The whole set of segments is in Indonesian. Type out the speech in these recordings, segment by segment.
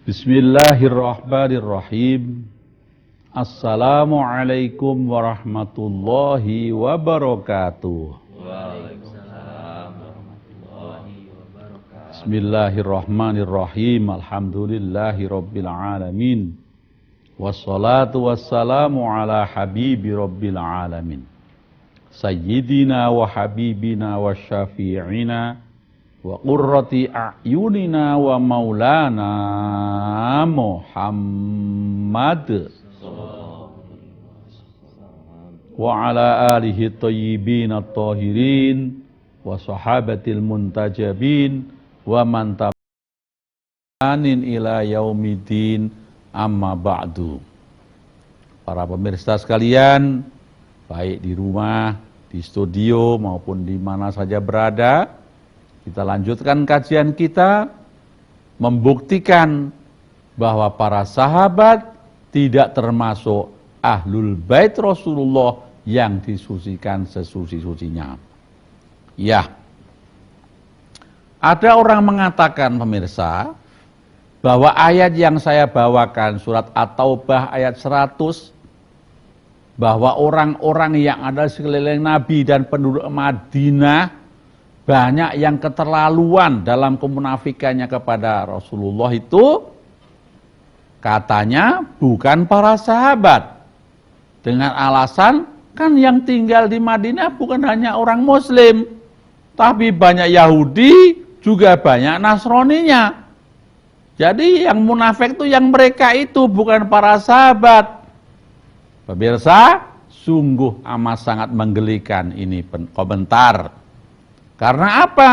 Bismillahirrahmanirrahim. Assalamualaikum warahmatullahi wabarakatuh. Waalaikumsalam warahmatullahi wabarakatuh. Bismillahirrahmanirrahim. Alhamdulillahi rabbil alamin. Wassalatu wassalamu ala habibi rabbil alamin. Sayyidina wa habibina wa syafi'ina wa qurrati a'yunina wa maulana Muhammad wa ala alihi thayyibin at-tahirin wa sahabatil muntajabin wa man tabi'anin ila yaumiddin, amma ba'du. Para pemirsa sekalian, baik di rumah, di studio maupun di mana saja berada, kita lanjutkan kajian kita, membuktikan bahwa para sahabat tidak termasuk ahlul bait Rasulullah yang disucikan sesuci-sucinya. Ya, ada orang mengatakan, pemirsa, bahwa ayat yang saya bawakan, surat At-Taubah ayat 100, bahwa orang-orang yang ada di sekeliling Nabi dan penduduk Madinah banyak yang keterlaluan dalam kemunafikannya kepada Rasulullah itu, katanya bukan para sahabat. Dengan alasan, kan yang tinggal di Madinah bukan hanya orang Muslim, tapi banyak Yahudi, juga banyak Nasraninya. Jadi yang munafik itu yang mereka itu, bukan para sahabat. Pemirsa, sungguh amat sangat menggelikan ini komentar. Karena apa?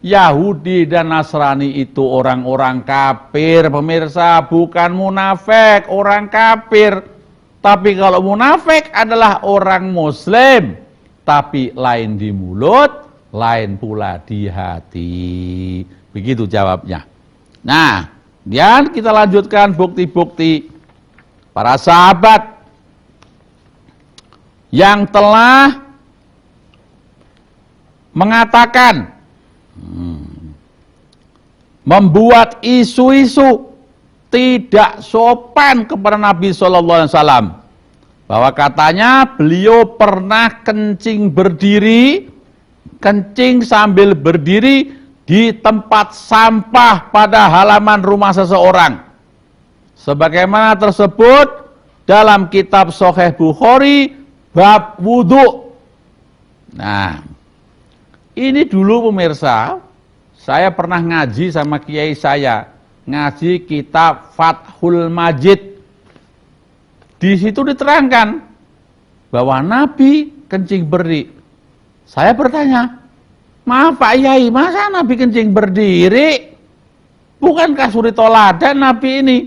Yahudi dan Nasrani itu orang-orang kafir, pemirsa, bukan munafik, orang kafir. Tapi kalau munafik adalah orang Muslim, tapi lain di mulut, lain pula di hati. Begitu jawabnya. Nah, dan kita lanjutkan bukti-bukti para sahabat yang telah mengatakan, membuat isu-isu tidak sopan kepada Nabi SAW, bahwa katanya beliau pernah kencing berdiri, kencing sambil berdiri di tempat sampah pada halaman rumah seseorang, sebagaimana tersebut dalam kitab Sahih Bukhari bab wudhu. Nah, ini dulu pemirsa, saya pernah ngaji sama kiai saya, ngaji kitab Fathul Majid. Di situ diterangkan bahwa Nabi kencing berdiri. Saya bertanya, maaf Pak Yai, masa Nabi kencing berdiri? Bukankah suri toladan Nabi ini?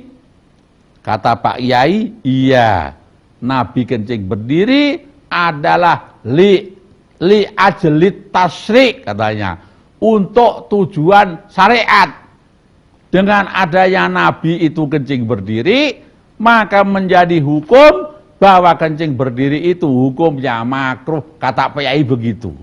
Kata Pak Yai, iya, Nabi kencing berdiri adalah li ajlit tasyrik, katanya, untuk tujuan syariat. Dengan adanya Nabi itu kencing berdiri, maka menjadi hukum bahwa kencing berdiri itu hukumnya makruh, kata Pak Yai begitu.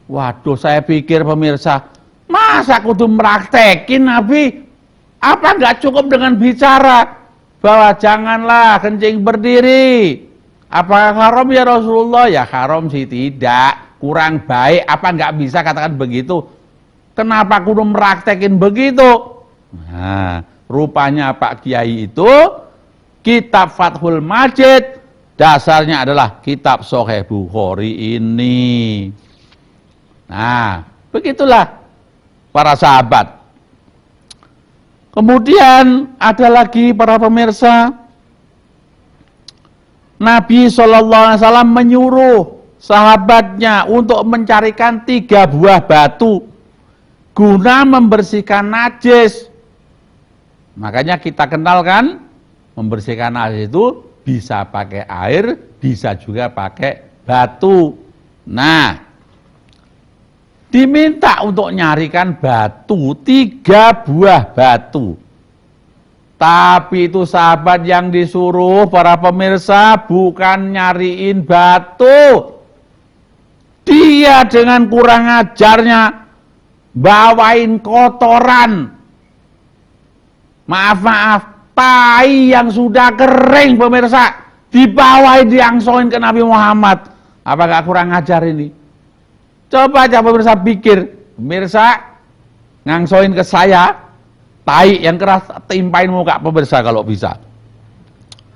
Waduh, saya pikir pemirsa, masa kudu meraktekin Nabi? Apa enggak cukup dengan bicara bahwa janganlah kencing berdiri? Apakah haram ya Rasulullah? Ya haram sih tidak, kurang baik. Apa enggak bisa katakan begitu? Kenapa kudu meraktekin begitu? Nah, rupanya Pak Kiai itu kitab Fathul Majid dasarnya adalah kitab Sahih Bukhari ini. Nah, begitulah para sahabat. Kemudian ada lagi para pemirsa, Nabi SAW menyuruh sahabatnya untuk mencarikan 3 buah batu guna membersihkan najis. Makanya kita kenalkan, membersihkan najis itu bisa pakai air, bisa juga pakai batu. Nah, diminta untuk nyarikan batu, 3 buah batu. Tapi itu sahabat yang disuruh para pemirsa bukan nyariin batu. Dia dengan kurang ajarnya bawain kotoran. Maaf, tai yang sudah kering pemirsa, dibawain diangsoin ke Nabi Muhammad. Apa gak kurang ajar ini? Coba aja pemirsa pikir, pemirsa ngangsoin ke saya, tai yang keras timpain muka pemirsa kalau bisa.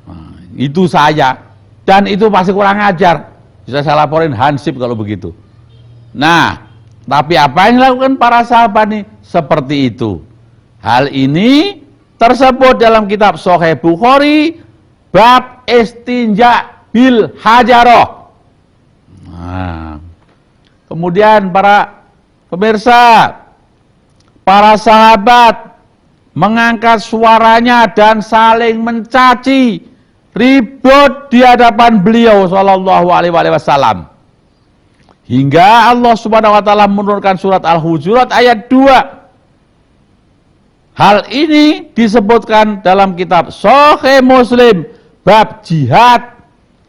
Nah, itu saya, dan itu pasti kurang ajar. Bisa saya laporin Hansip kalau begitu. Nah, tapi apa yang dilakukan para sahabat nih? Seperti itu. Hal ini tersebut dalam kitab Sahih Bukhari, bab istinja bil hajaroh. Nah, kemudian para pemirsa, para sahabat mengangkat suaranya dan saling mencaci, ribut di hadapan beliau sallallahu alaihi wasallam. Hingga Allah Subhanahu wa taala menurunkan surat Al-Hujurat ayat 2. Hal ini disebutkan dalam kitab Sahih Muslim bab jihad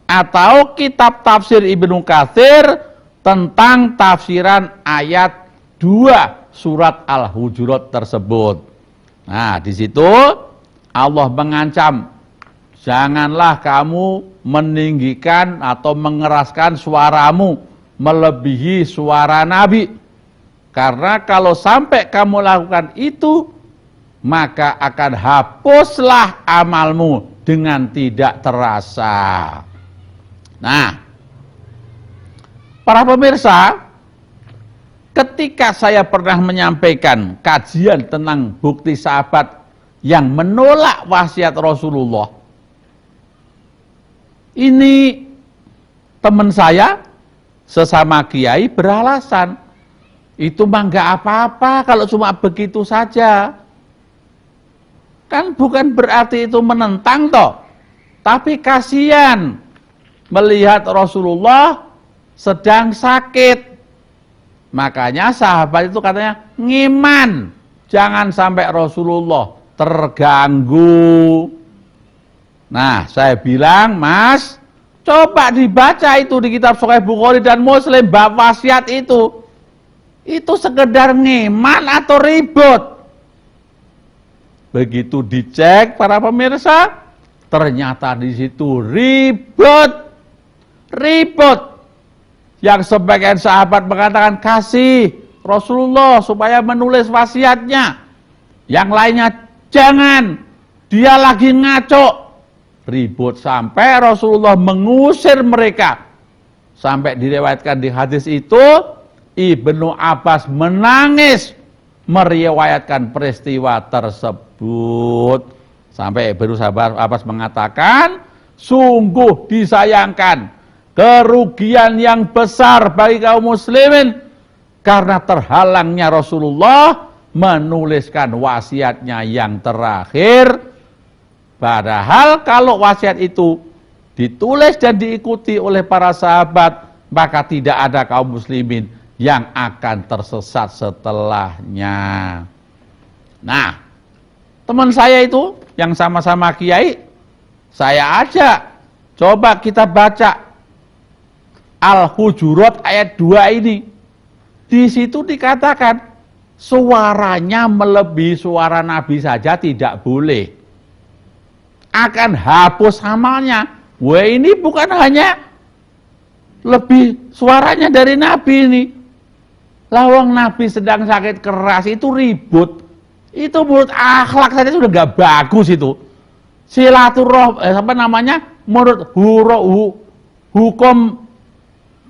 atau kitab tafsir Ibnu Katsir tentang tafsiran ayat 2 surat Al-Hujurat tersebut. Nah, di situ Allah mengancam, janganlah kamu meninggikan atau mengeraskan suaramu melebihi suara Nabi. Karena kalau sampai kamu lakukan itu, maka akan hapuslah amalmu dengan tidak terasa. Nah, para pemirsa, ketika saya pernah menyampaikan kajian tentang bukti sahabat yang menolak wasiat Rasulullah, ini teman saya sesama kiai beralasan, itu mah nggak apa-apa kalau cuma begitu saja. Kan bukan berarti itu menentang toh, tapi kasihan melihat Rasulullah sedang sakit. Makanya sahabat itu katanya ngiman, jangan sampai Rasulullah terganggu. Nah, saya bilang, Mas, coba dibaca itu di kitab Sahih Bukhari dan Muslim bab wasiat itu. Itu sekedar ngiman atau ribut? Begitu dicek para pemirsa, ternyata di situ ribut. Yang sebagian sahabat mengatakan kasih Rasulullah supaya menulis wasiatnya. Yang lainnya jangan, dia lagi ngaco. Ribut sampai Rasulullah mengusir mereka. Sampai diriwayatkan di hadis itu, Ibnu Abbas menangis meriwayatkan peristiwa tersebut. Sampai Ibnu Abbas mengatakan, sungguh disayangkan, kerugian yang besar bagi kaum muslimin karena terhalangnya Rasulullah menuliskan wasiatnya yang terakhir. Padahal kalau wasiat itu ditulis dan diikuti oleh para sahabat, maka tidak ada kaum muslimin yang akan tersesat setelahnya. Nah, teman saya itu yang sama-sama kiai, saya ajak, coba kita baca Al-Hujurat ayat 2 ini. Di situ dikatakan suaranya melebihi suara Nabi saja tidak boleh. Akan hapus amalnya. Wah, ini bukan hanya lebih suaranya dari Nabi ini. Lawang Nabi sedang sakit keras itu ribut. Itu menurut akhlak saja sudah gak bagus itu. Silaturahmi, menurut hukum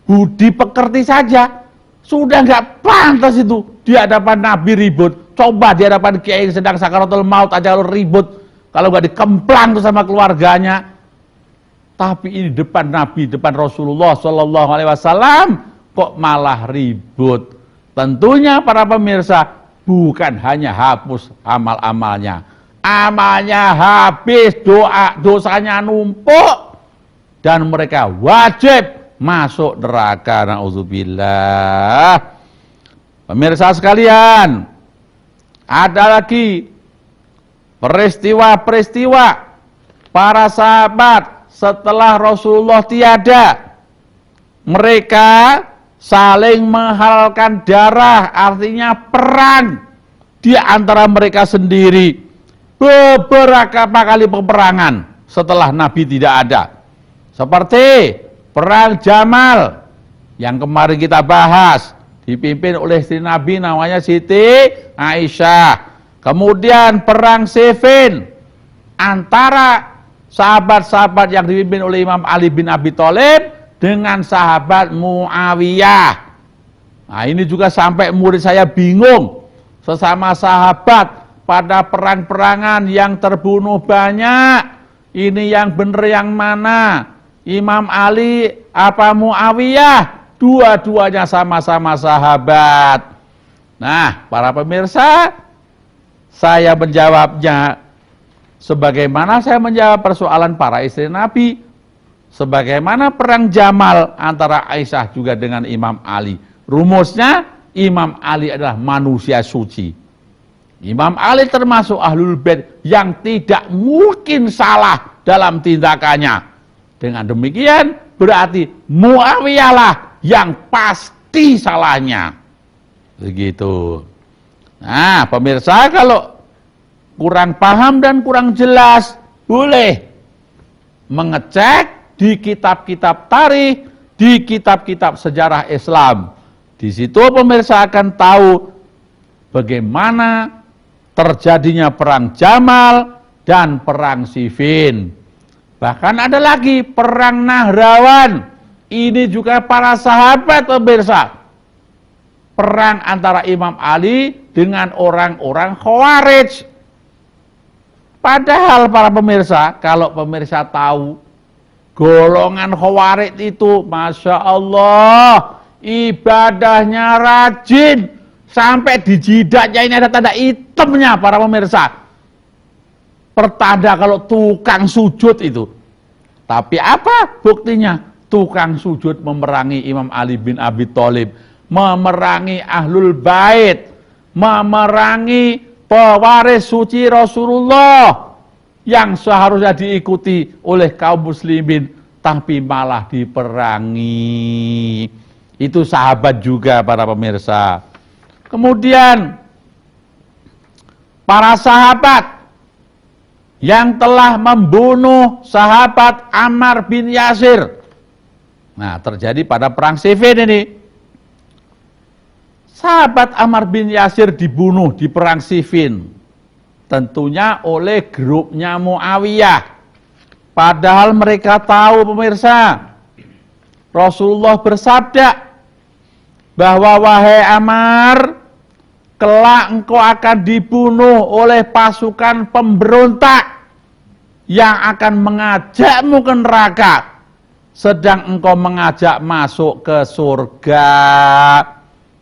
budi pekerti saja sudah gak pantas itu di hadapan Nabi ribut. Coba di hadapan kiai yang sedang sakaratul maut aja lo ribut. Kalau gak dikemplang tuh sama keluarganya. Tapi ini depan Nabi, depan Rasulullah Sallallahu Alaihi Wasallam kok malah ribut. Tentunya para pemirsa bukan hanya hapus amal-amalnya, amalnya habis, dosanya numpuk, dan mereka wajib masuk neraka. Na'udzubillah. Pemirsa sekalian, ada lagi peristiwa-peristiwa para sahabat setelah Rasulullah tiada. Mereka saling menghalalkan darah, artinya perang di antara mereka sendiri. beberapa kali peperangan setelah Nabi tidak ada. Seperti perang Jamal yang kemarin kita bahas, dipimpin oleh istri Nabi namanya Siti Aisyah. Kemudian perang Siffin antara sahabat-sahabat yang dipimpin oleh Imam Ali bin Abi Thalib dengan sahabat Muawiyah. Nah, ini juga sampai murid saya bingung. Sesama sahabat pada perang-perangan yang terbunuh banyak. Ini yang benar yang mana? Imam Ali apa Muawiyah? Dua-duanya sama-sama sahabat. Nah, para pemirsa, saya menjawabnya sebagaimana saya menjawab persoalan para istri Nabi. Sebagaimana perang Jamal antara Aisyah juga dengan Imam Ali. Rumusnya, Imam Ali adalah manusia suci. Imam Ali termasuk ahlul bait yang tidak mungkin salah dalam tindakannya. Dengan demikian berarti Muawiyah lah yang pasti salahnya. Begitu. Nah, pemirsa, kalau kurang paham dan kurang jelas, boleh mengecek di kitab-kitab tarikh, di kitab-kitab sejarah Islam. Di situ pemirsa akan tahu bagaimana terjadinya perang Jamal dan perang Siffin. Bahkan ada lagi perang Nahrawan. Ini juga para sahabat pemirsa. Perang antara Imam Ali dengan orang-orang Khawarij. Padahal para pemirsa, kalau pemirsa tahu golongan Khawarij itu, Masya Allah, ibadahnya rajin, sampai di jidatnya ini ada tanda hitamnya para pemirsa. Pertanda kalau tukang sujud itu. Tapi apa buktinya? Tukang sujud memerangi Imam Ali bin Abi Thalib, memerangi Ahlul Bait, memerangi pewaris suci Rasulullah yang seharusnya diikuti oleh kaum muslimin, tapi malah diperangi. Itu sahabat juga para pemirsa. Kemudian para sahabat yang telah membunuh sahabat Ammar bin Yasir. Nah, terjadi pada perang Siffin ini. Sahabat Ammar bin Yasir dibunuh di perang Siffin. Tentunya oleh grupnya Muawiyah. Padahal mereka tahu pemirsa, Rasulullah bersabda bahwa wahai Ammar, kelak engkau akan dibunuh oleh pasukan pemberontak yang akan mengajakmu ke neraka, sedang engkau mengajak masuk ke surga.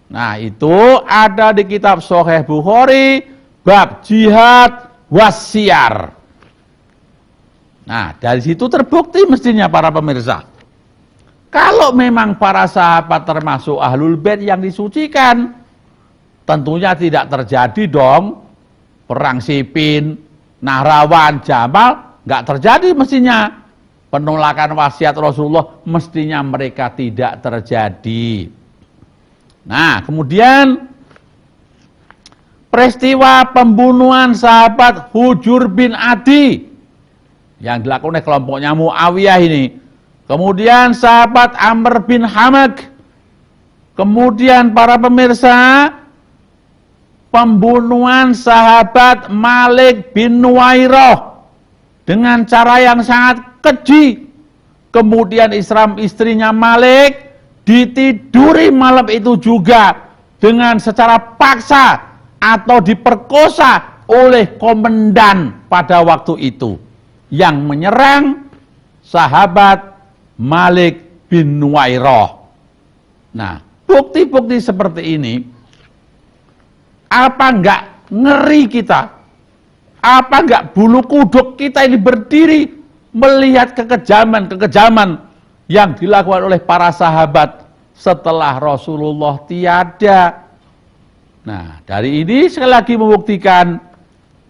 Nah, itu ada di kitab Sahih Bukhari, bab jihad wasyar. Nah, dari situ terbukti mestinya para pemirsa. Kalau memang para sahabat termasuk ahlul bait yang disucikan, tentunya tidak terjadi dong perang Siffin, Nahrawan, Jamal, nggak terjadi mestinya. Penolakan wasiat Rasulullah mestinya mereka tidak terjadi. Nah, kemudian peristiwa pembunuhan sahabat Hujur bin Adi yang dilakukan oleh kelompoknya Muawiyah ini. Kemudian sahabat Amr bin Hamak. Kemudian para pemirsa, pembunuhan sahabat Malik bin Nuwairah dengan cara yang sangat keji. Kemudian istrinya Malik ditiduri malam itu juga dengan secara paksa atau diperkosa oleh komandan pada waktu itu yang menyerang sahabat Malik bin Nuwairah. Nah, bukti-bukti seperti ini, apa enggak ngeri kita? Apa enggak bulu kuduk kita ini berdiri melihat kekejaman yang dilakukan oleh para sahabat setelah Rasulullah tiada? Nah, dari ini sekali lagi membuktikan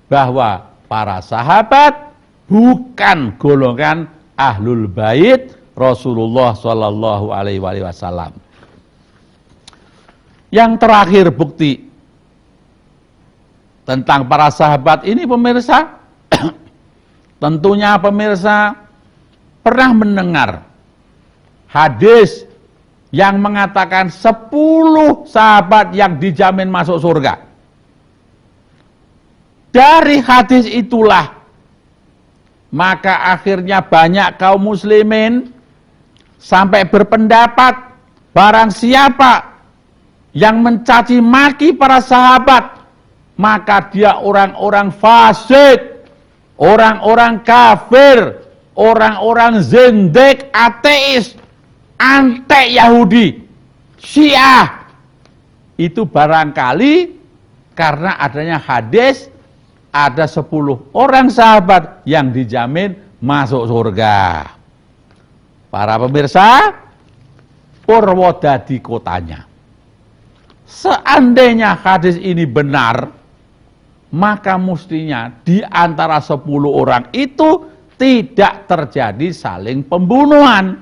bahwa para sahabat bukan golongan ahlul bait Rasulullah Shallallahu Alaihi Wasallam. Yang terakhir bukti tentang para sahabat ini pemirsa, Tentunya pemirsa pernah mendengar hadis yang mengatakan 10 sahabat yang dijamin masuk surga. Dari hadis itulah maka akhirnya banyak kaum muslimin sampai berpendapat barang siapa yang mencaci maki para sahabat maka dia orang-orang fasik, orang-orang kafir, orang-orang zindik, ateis, antek Yahudi, Syiah. Itu barangkali karena adanya hadis ada 10 orang sahabat yang dijamin masuk surga. Para pemirsa, Purwodadi kotanya. Seandainya hadis ini benar, maka mestinya di antara 10 orang itu tidak terjadi saling pembunuhan.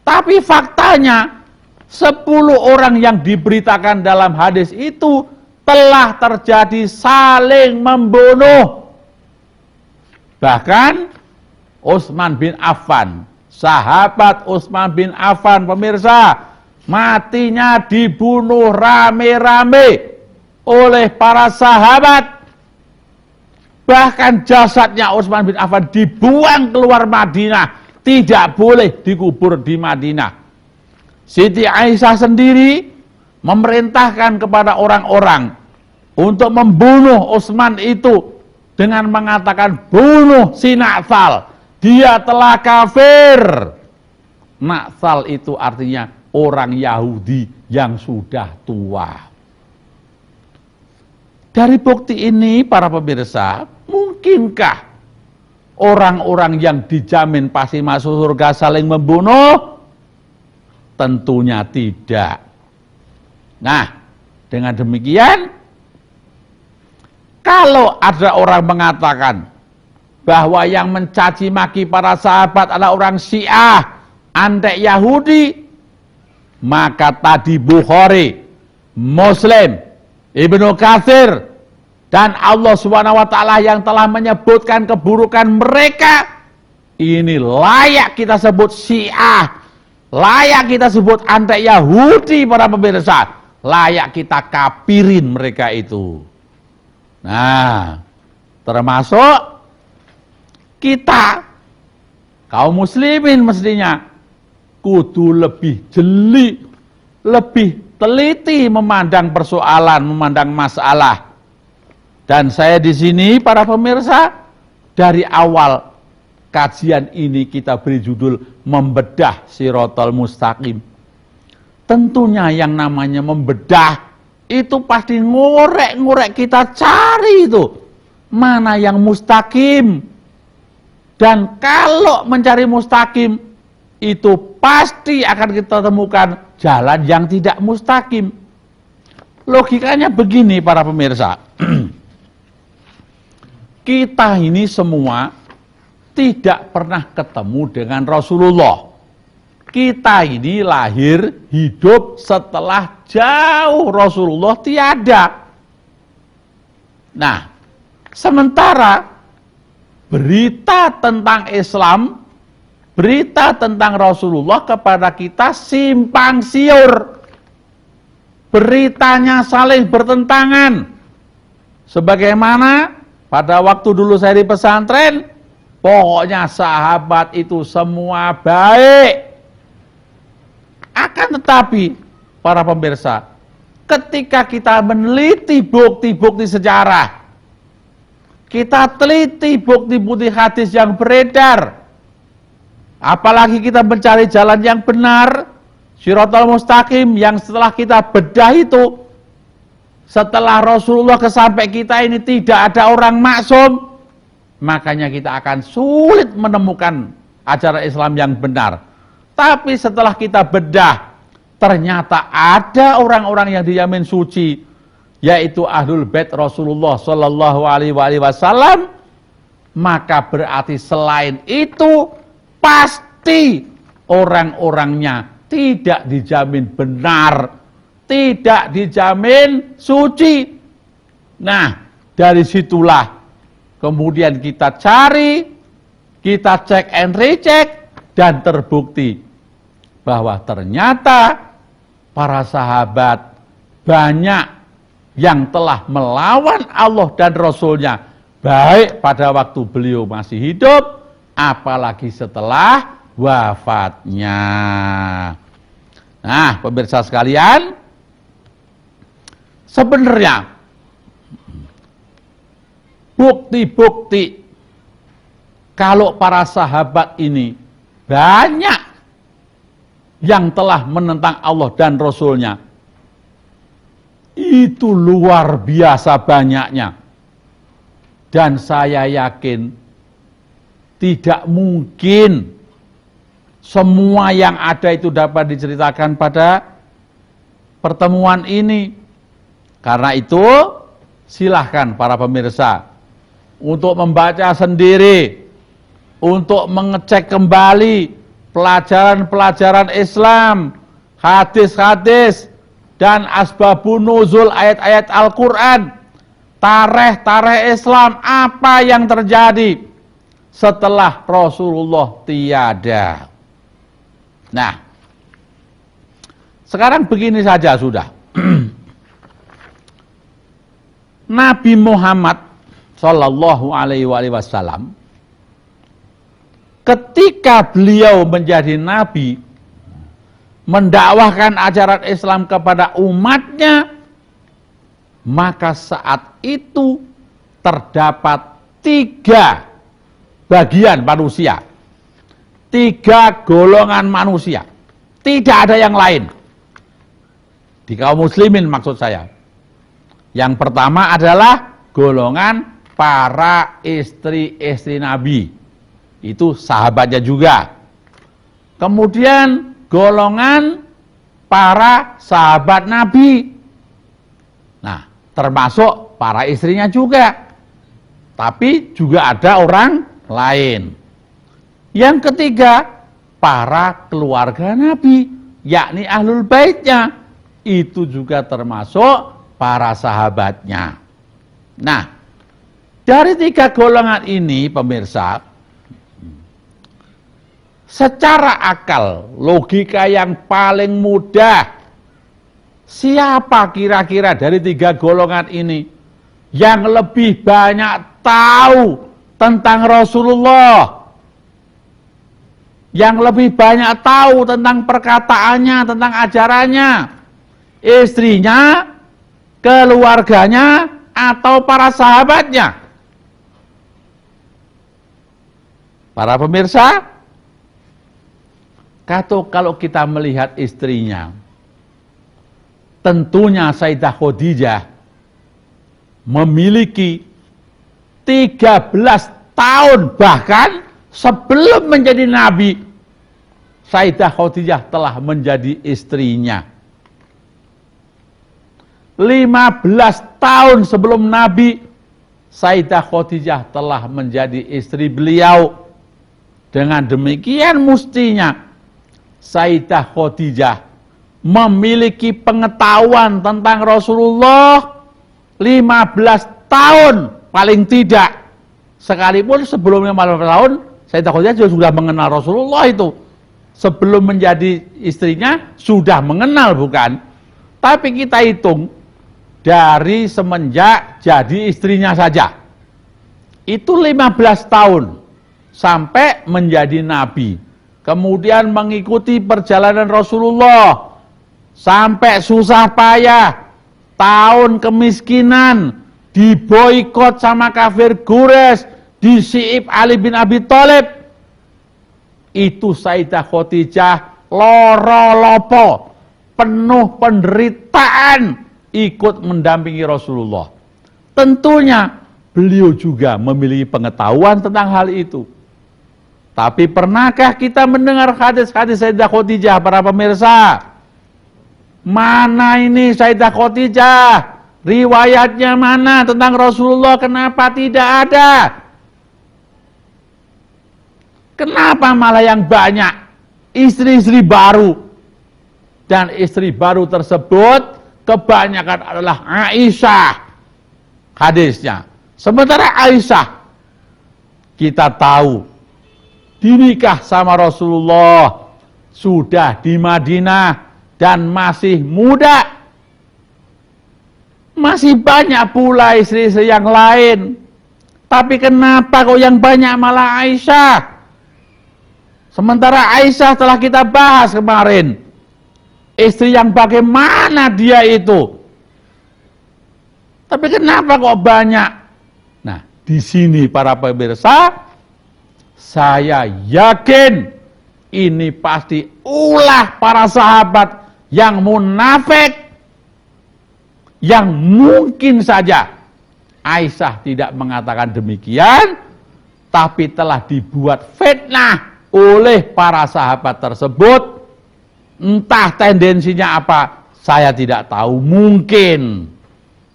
Tapi faktanya 10 orang yang diberitakan dalam hadis itu telah terjadi saling membunuh. Bahkan Utsman bin Affan, sahabat Utsman bin Affan, pemirsa, matinya dibunuh rame-rame oleh para sahabat. Bahkan jasadnya Utsman bin Affan dibuang keluar Madinah, tidak boleh dikubur di Madinah. Siti Aisyah sendiri memerintahkan kepada orang-orang untuk membunuh Utsman itu dengan mengatakan, bunuh si Natsal, dia telah kafir. Natsal itu artinya orang Yahudi yang sudah tua. Dari bukti ini para pemirsa, mungkinkah orang-orang yang dijamin pasti masuk surga saling membunuh? Tentunya tidak. Nah, dengan demikian, kalau ada orang mengatakan bahwa yang mencaci maki para sahabat adalah orang Syiah, antek Yahudi, maka tadi Bukhari, Muslim, Ibnu Katsir, dan Allah SWT yang telah menyebutkan keburukan mereka, ini layak kita sebut Syiah, layak kita sebut antek Yahudi para pemirsa, layak kita kafirin mereka itu. Nah, termasuk kita kaum muslimin mestinya kudu lebih jeli, lebih teliti memandang persoalan, memandang masalah. Dan saya di sini para pemirsa, dari awal kajian ini kita beri judul membedah Shiratal Mustaqim. Tentunya yang namanya membedah itu pasti ngorek-ngorek, kita cari itu mana yang mustaqim. Dan kalau mencari mustaqim itu pasti akan kita temukan jalan yang tidak mustaqim. Logikanya begini para pemirsa. Kita ini semua tidak pernah ketemu dengan Rasulullah. Kita ini lahir, hidup setelah jauh Rasulullah tiada. Nah, sementara berita tentang Islam, berita tentang Rasulullah kepada kita simpang siur. Beritanya saling bertentangan. Sebagaimana pada waktu dulu saya di pesantren, pokoknya sahabat itu semua baik. Akan tetapi, para pemirsa, ketika kita meneliti bukti-bukti sejarah, kita teliti bukti-bukti hadis yang beredar, apalagi kita mencari jalan yang benar, Shiratal Mustaqim, yang setelah kita bedah itu, setelah Rasulullah sampai kita ini tidak ada orang maksum, makanya kita akan sulit menemukan ajaran Islam yang benar. Tapi setelah kita bedah, ternyata ada orang-orang yang dijamin suci, yaitu Ahlul Bait Rasulullah Shallallahu Alaihi Wasallam. Maka berarti selain itu pasti orang-orangnya tidak dijamin benar, tidak dijamin suci. Nah, dari situlah Kemudian kita cari, kita cek and recheck, dan terbukti bahwa ternyata para sahabat banyak yang telah melawan Allah dan Rasulnya, baik pada waktu beliau masih hidup, apalagi setelah wafatnya. Nah, pemirsa sekalian, sebenarnya bukti-bukti kalau para sahabat ini banyak yang telah menentang Allah dan Rasulnya, itu luar biasa banyaknya. Dan saya yakin tidak mungkin semua yang ada itu dapat diceritakan pada pertemuan ini. Karena itu silahkan para pemirsa untuk membaca sendiri, untuk mengecek kembali pelajaran-pelajaran Islam, hadis-hadis, dan asbabun nuzul ayat-ayat Al-Quran, tarikh-tarikh Islam, apa yang terjadi setelah Rasulullah tiada. Nah, sekarang begini saja sudah. Nabi Muhammad Sallallahu Alaihi Wasallam, ketika beliau menjadi nabi, mendakwahkan ajaran Islam kepada umatnya, maka saat itu terdapat 3 bagian manusia, 3 golongan manusia, tidak ada yang lain di kaum muslimin maksud saya. Yang pertama adalah golongan para istri-istri Nabi, itu sahabatnya juga. Kemudian golongan para sahabat Nabi, nah termasuk para istrinya juga, tapi juga ada orang lain. Yang ketiga, para keluarga Nabi, yakni ahlul baitnya, itu juga termasuk para sahabatnya. Nah, dari 3 golongan ini pemirsa, secara akal, logika yang paling mudah, siapa kira-kira dari 3 golongan ini yang lebih banyak tahu tentang Rasulullah, yang lebih banyak tahu tentang perkataannya, tentang ajarannya, istrinya, keluarganya, atau para sahabatnya? Para pemirsa, kalau kita melihat istrinya, tentunya Sayyidah Khadijah memiliki 13 tahun, bahkan sebelum menjadi nabi, Sayyidah Khadijah telah menjadi istrinya. 15 tahun sebelum Nabi, Sayyidah Khadijah telah menjadi istri beliau. Dengan demikian mestinya Sayyidah Khadijah memiliki pengetahuan tentang Rasulullah 15 tahun paling tidak. Sekalipun sebelumnya 15 tahun, Sayyidah Khadijah juga sudah mengenal Rasulullah itu. Sebelum menjadi istrinya sudah mengenal, bukan? Tapi kita hitung dari semenjak jadi istrinya saja, itu 15 tahun sampai menjadi nabi, kemudian mengikuti perjalanan Rasulullah sampai susah payah, tahun kemiskinan, diboikot sama kafir Quraisy, disiip Ali bin Abi Thalib. Itu Sayyidah Khadijah loro lopo, penuh penderitaan, ikut mendampingi Rasulullah. Tentunya beliau juga memiliki pengetahuan tentang hal itu. Tapi pernahkah kita mendengar hadis-hadis Sayyidah Khadijah, para pemirsa? Mana ini Sayyidah Khadijah? Riwayatnya mana tentang Rasulullah? Kenapa tidak ada? Kenapa malah yang banyak istri-istri baru? Dan istri baru tersebut kebanyakan adalah Aisyah hadisnya. Sementara Aisyah kita tahu dinikah sama Rasulullah sudah di Madinah dan masih muda. Masih banyak pula istri-istri yang lain. Tapi kenapa kok yang banyak malah Aisyah? Sementara Aisyah telah kita bahas kemarin. Istri yang bagaimana dia itu? Tapi kenapa kok banyak? Nah, di sini para pemirsa, saya yakin ini pasti ulah para sahabat yang munafik, yang mungkin saja Aisyah tidak mengatakan demikian, tapi telah dibuat fitnah oleh para sahabat tersebut. Entah tendensinya apa, saya tidak tahu, mungkin.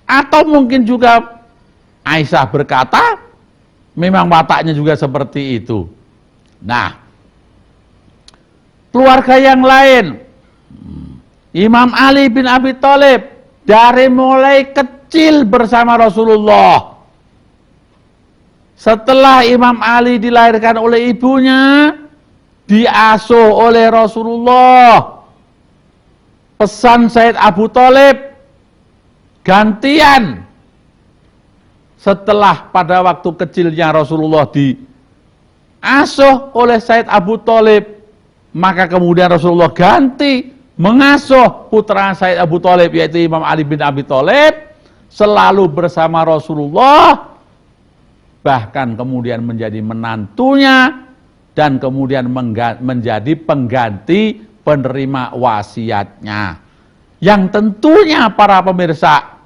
Atau mungkin juga Aisyah berkata, memang wataknya juga seperti itu. Nah, keluarga yang lain, Imam Ali bin Abi Thalib dari mulai kecil bersama Rasulullah. Setelah Imam Ali dilahirkan oleh ibunya, diasuh oleh Rasulullah. Pesan Sayyid Abu Thalib gantian. Setelah pada waktu kecilnya Rasulullah diasuh oleh Sayyid Abu Thalib, maka kemudian Rasulullah ganti mengasuh putra Sayyid Abu Thalib, yaitu Imam Ali bin Abi Thalib, selalu bersama Rasulullah, bahkan kemudian menjadi menantunya, dan kemudian menjadi pengganti penerima wasiatnya. Yang tentunya para pemirsa,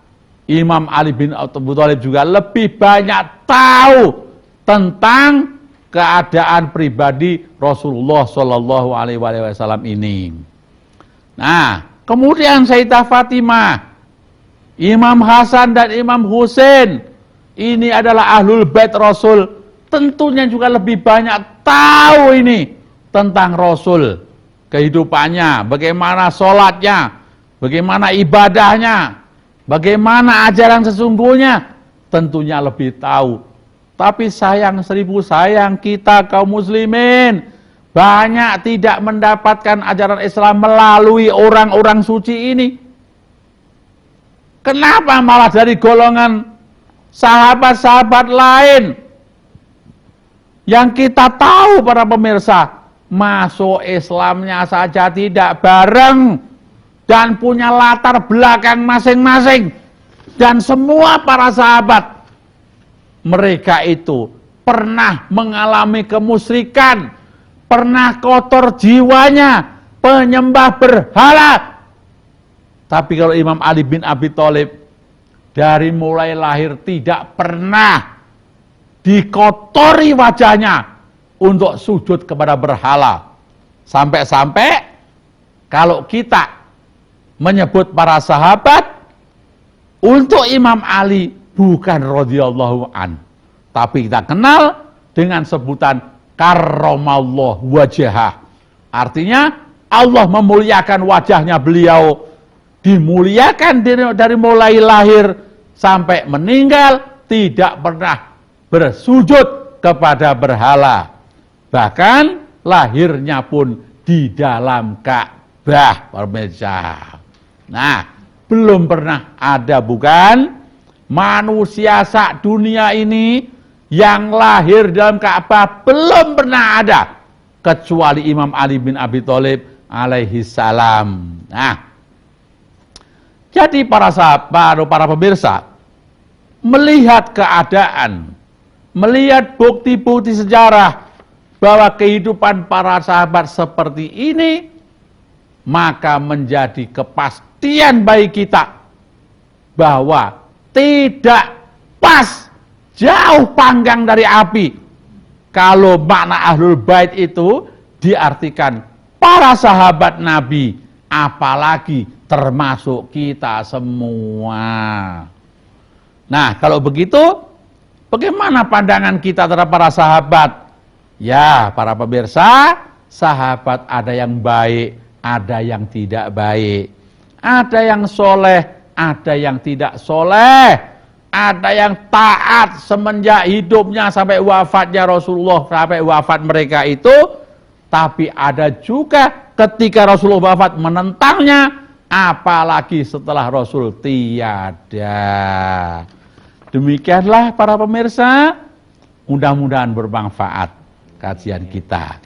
Imam Ali bin Abi Thalib juga lebih banyak tahu tentang keadaan pribadi Rasulullah Shallallahu Alaihi Wasallam ini. Nah, kemudian Sayyidah Fatimah, Imam Hasan dan Imam Husain, ini adalah ahlul bait Rasul, tentunya juga lebih banyak tahu ini tentang Rasul, kehidupannya, bagaimana sholatnya, bagaimana ibadahnya, bagaimana ajaran sesungguhnya, tentunya lebih tahu. Tapi sayang seribu sayang, kita kaum muslimin banyak tidak mendapatkan ajaran Islam melalui orang-orang suci ini. Kenapa malah dari golongan sahabat-sahabat lain yang kita tahu para pemirsa, masuk Islamnya saja tidak bareng dan punya latar belakang masing-masing. Dan semua para sahabat, mereka itu pernah mengalami kemusyrikan, pernah kotor jiwanya, penyembah berhala. Tapi kalau Imam Ali bin Abi Thalib dari mulai lahir tidak pernah dikotori wajahnya untuk sujud kepada berhala. Sampai-sampai kalau kita menyebut para sahabat, untuk Imam Ali bukan radhiyallahu an, tapi kita kenal dengan sebutan karramallahu wajhah. Artinya Allah memuliakan wajahnya beliau, dimuliakan dari mulai lahir sampai meninggal, tidak pernah bersujud kepada berhala. Bahkan lahirnya pun di dalam Ka'bah, pemirsa. Nah, belum pernah ada bukan manusia sak dunia ini yang lahir dalam Ka'bah, belum pernah ada kecuali Imam Ali bin Abi Thalib alaihi salam. Nah, jadi para sahabat, para pemirsa, melihat keadaan, melihat bukti-bukti sejarah bahwa kehidupan para sahabat seperti ini, maka menjadi kepastian bagi kita bahwa tidak pas, jauh panggang dari api, kalau makna ahlul bait itu diartikan para sahabat Nabi, apalagi termasuk kita semua. Nah, kalau begitu, bagaimana pandangan kita terhadap para sahabat? Ya, para pemirsa, sahabat ada yang baik, ada yang tidak baik. Ada yang soleh, ada yang tidak soleh. ada yang taat semenjak hidupnya sampai wafatnya Rasulullah, sampai wafat mereka itu, tapi ada juga ketika Rasulullah wafat menentangnya, apalagi setelah Rasul tiada. Demikianlah para pemirsa, mudah-mudahan bermanfaat kajian kita.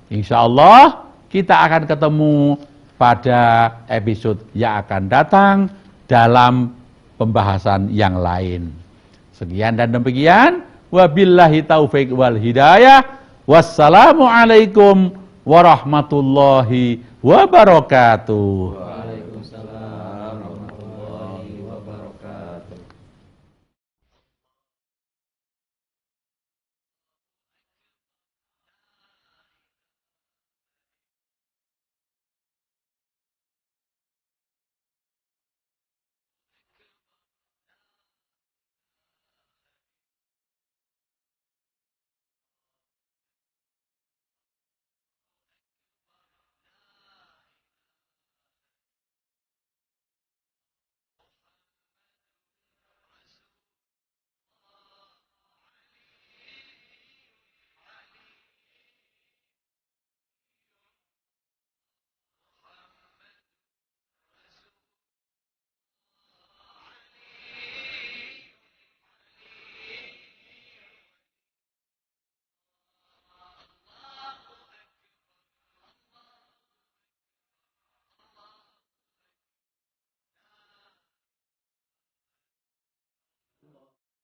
Insya Allah kita akan ketemu pada episode yang akan datang dalam pembahasan yang lain. Sekian dan demikian. Wabillahi taufik wal hidayah. Wassalamualaikum warahmatullahi wabarakatuh.